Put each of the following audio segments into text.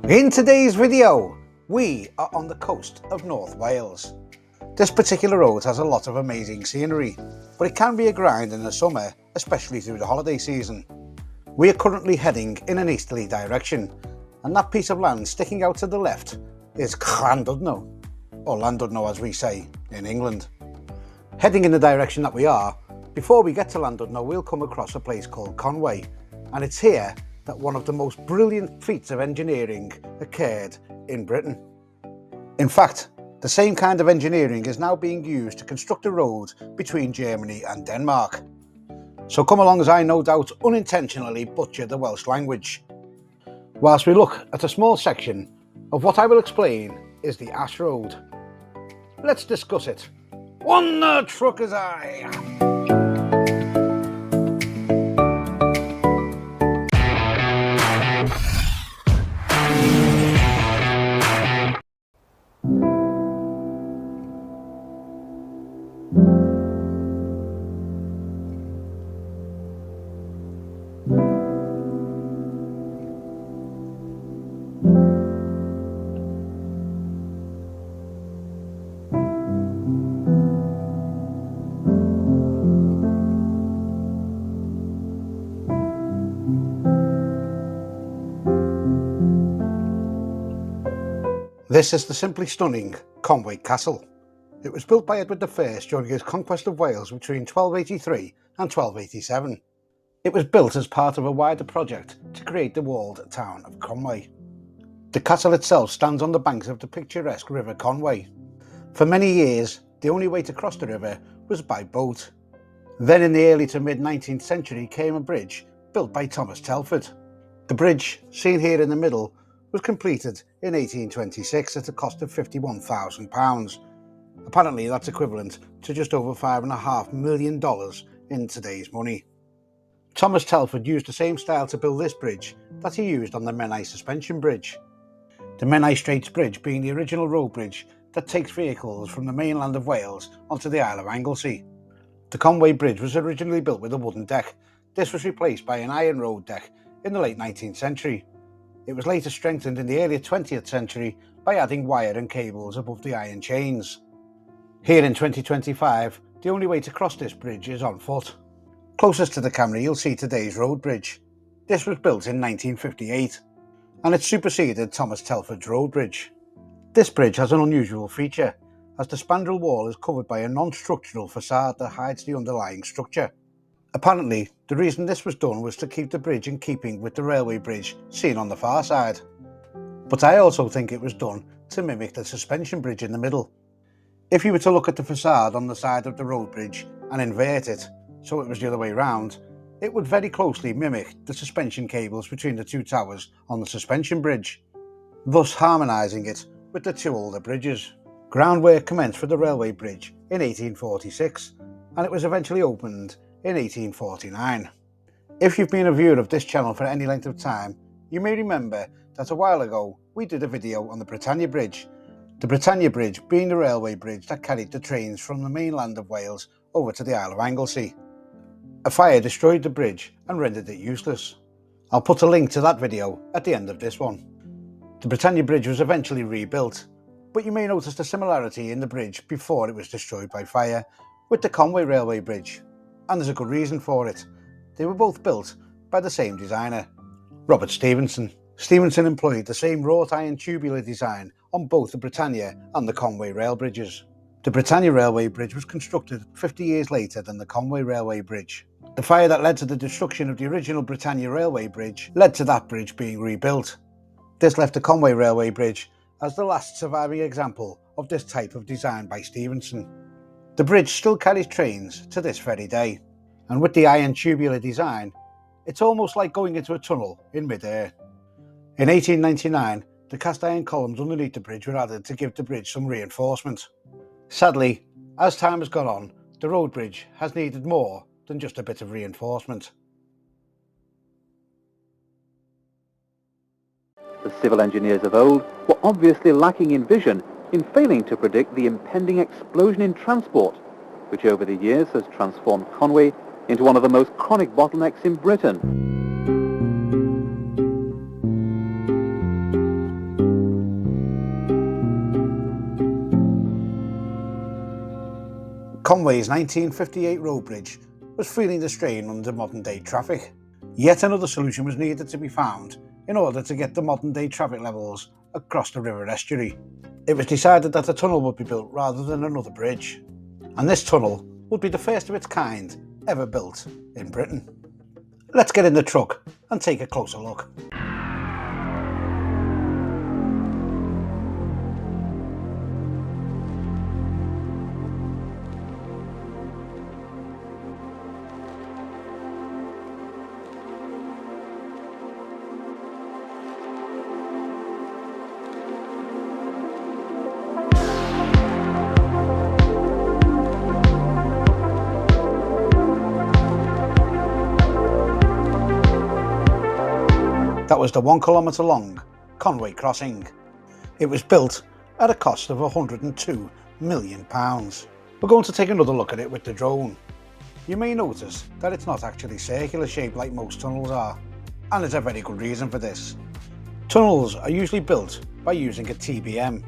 In today's video, we are on the coast of North Wales. This particular road has a lot of amazing scenery, but it can be a grind in the summer, especially through the holiday season. We are currently heading in an easterly direction, and that piece of land sticking out to the left is Llandudno, or Llandudno as we say in England. Heading in the direction that we are, before we get to Llandudno we'll come across a place called Conway, and it's here that one of the most brilliant feats of engineering occurred in Britain. In fact, the same kind of engineering is now being used to construct a road between Germany and Denmark. So come along as I no doubt unintentionally butcher the Welsh language, whilst we look at a small section of what I will explain is the Ash Road. Let's discuss it. On the trucker's eye! This is the simply stunning Conwy Castle. It was built by Edward I during his conquest of Wales between 1283 and 1287. It was built as part of a wider project to create the walled town of Conway. The castle itself stands on the banks of the picturesque River Conway. For many years, the only way to cross the river was by boat. Then in the early to mid 19th century came a bridge built by Thomas Telford. The bridge, seen here in the middle, was completed in 1826 at a cost of £51,000. Apparently that's equivalent to just over $5.5 million in today's money. Thomas Telford used the same style to build this bridge that he used on the Menai Suspension Bridge. The Menai Straits Bridge being the original road bridge that takes vehicles from the mainland of Wales onto the Isle of Anglesey. The Conway Bridge was originally built with a wooden deck. This was replaced by an iron road deck in the late 19th century. It was later strengthened in the early 20th century by adding wire and cables above the iron chains. Here in 2025, the only way to cross this bridge is on foot. Closest to the camera you'll see today's road bridge. This was built in 1958, and it superseded Thomas Telford's road bridge. This bridge has an unusual feature, as the spandrel wall is covered by a non-structural facade that hides the underlying structure. Apparently, the reason this was done was to keep the bridge in keeping with the railway bridge seen on the far side. But I also think it was done to mimic the suspension bridge in the middle. If you were to look at the facade on the side of the road bridge and invert it, so it was the other way round, it would very closely mimic the suspension cables between the two towers on the suspension bridge, thus harmonising it with the two older bridges. Groundwork commenced for the railway bridge in 1846, and it was eventually opened in 1849. If you've been a viewer of this channel for any length of time, you may remember that a while ago we did a video on the Britannia Bridge. The Britannia Bridge being the railway bridge that carried the trains from the mainland of Wales over to the Isle of Anglesey. A fire destroyed the bridge and rendered it useless. I'll put a link to that video at the end of this one. The Britannia Bridge was eventually rebuilt, but you may notice the similarity in the bridge before it was destroyed by fire with the Conway Railway Bridge. And there's a good reason for it. They were both built by the same designer, Robert Stephenson. Stephenson employed the same wrought iron tubular design on both the Britannia and the Conway rail bridges. The Britannia Railway Bridge was constructed 50 years later than the Conway Railway Bridge. The fire that led to the destruction of the original Britannia Railway Bridge led to that bridge being rebuilt. This left the Conway Railway Bridge as the last surviving example of this type of design by Stephenson. The bridge still carries trains to this very day, and with the iron tubular design, it's almost like going into a tunnel in mid-air. In 1899, the cast iron columns underneath the bridge were added to give the bridge some reinforcement. Sadly, as time has gone on, the road bridge has needed more than just a bit of reinforcement. The civil engineers of old were obviously lacking in vision in failing to predict the impending explosion in transport, which over the years has transformed Conway into one of the most chronic bottlenecks in Britain. Conway's 1958 road bridge was feeling the strain under modern day traffic. Yet another solution was needed to be found in order to get the modern day traffic levels across the river estuary. It was decided that a tunnel would be built rather than another bridge, and this tunnel would be the first of its kind ever built in Britain. Let's get in the truck and take a closer look. That was the 1 kilometre long Conway crossing. It was built at a cost of £102 million. We're going to take another look at it with the drone. You may notice that it's not actually circular shaped like most tunnels are, and there's a very good reason for this. Tunnels are usually built by using a TBM.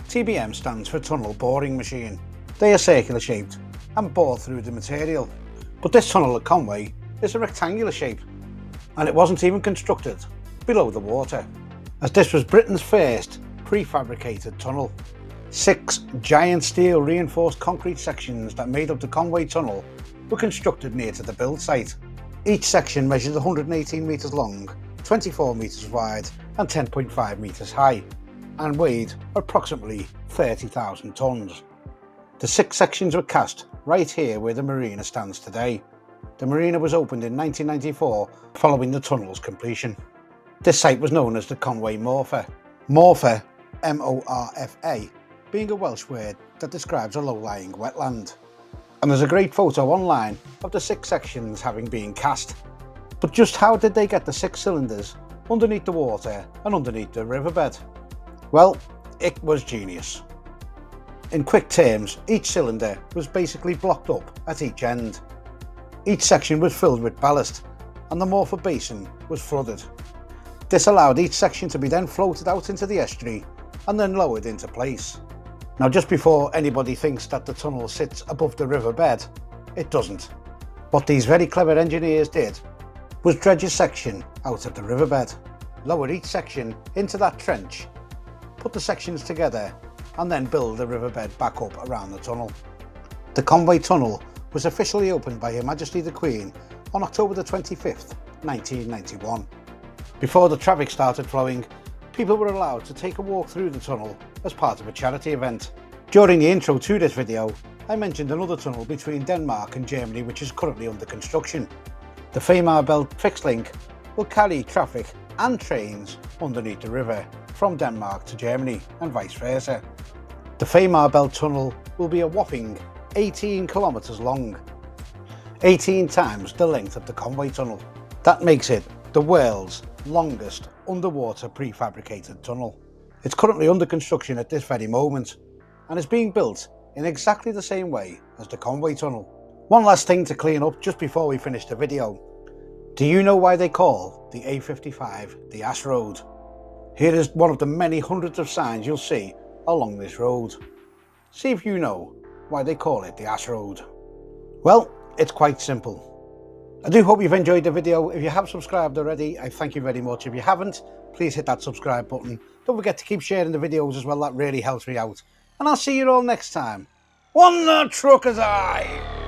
TBM stands for tunnel boring machine. They are circular shaped and bore through the material. But this tunnel at Conway is a rectangular shape, and it wasn't even constructed below the water, as this was Britain's first prefabricated tunnel. 6 giant steel reinforced concrete sections that made up the Conway Tunnel were constructed near to the build site. Each section measured 118 metres long, 24 metres wide and 10.5 metres high, and weighed approximately 30,000 tonnes. The 6 sections were cast right here where the marina stands today. The marina was opened in 1994 following the tunnel's completion. This site was known as the Conway Morfa. Morfa, M-O-R-F-A, being a Welsh word that describes a low-lying wetland. And there's a great photo online of the 6 sections having been cast. But just how did they get the 6 cylinders underneath the water and underneath the riverbed? Well, it was genius. In quick terms, each cylinder was basically blocked up at each end. Each section was filled with ballast, and the Morfa basin was flooded. This allowed each section to be then floated out into the estuary and then lowered into place. Now, just before anybody thinks that the tunnel sits above the riverbed, it doesn't. What these very clever engineers did was dredge a section out of the riverbed, lower each section into that trench, put the sections together and then build the riverbed back up around the tunnel. The Conway Tunnel was officially opened by Her Majesty the Queen on October the 25th, 1991. Before the traffic started flowing, people were allowed to take a walk through the tunnel as part of a charity event. During the intro to this video, I mentioned another tunnel between Denmark and Germany which is currently under construction. The Fehmarn Belt fixed link will carry traffic and trains underneath the river from Denmark to Germany and vice versa. The Fehmarn Belt tunnel will be a whopping 18 kilometres long, 18 times the length of the Conway Tunnel. That makes it the world's longest underwater prefabricated tunnel. It's currently under construction at this very moment and is being built in exactly the same way as the Conway Tunnel. One last thing to clean up just before we finish the video. Do you know why they call the A55 the Ash Road? Here is one of the many hundreds of signs you'll see along this road. See if you know why they call it the Ash Road. Well, it's quite simple. I do hope you've enjoyed the video. If you have subscribed already, I thank you very much. If you haven't, please hit that subscribe button. Don't forget to keep sharing the videos as well, that really helps me out. And I'll see you all next time on the Trucker's Eye.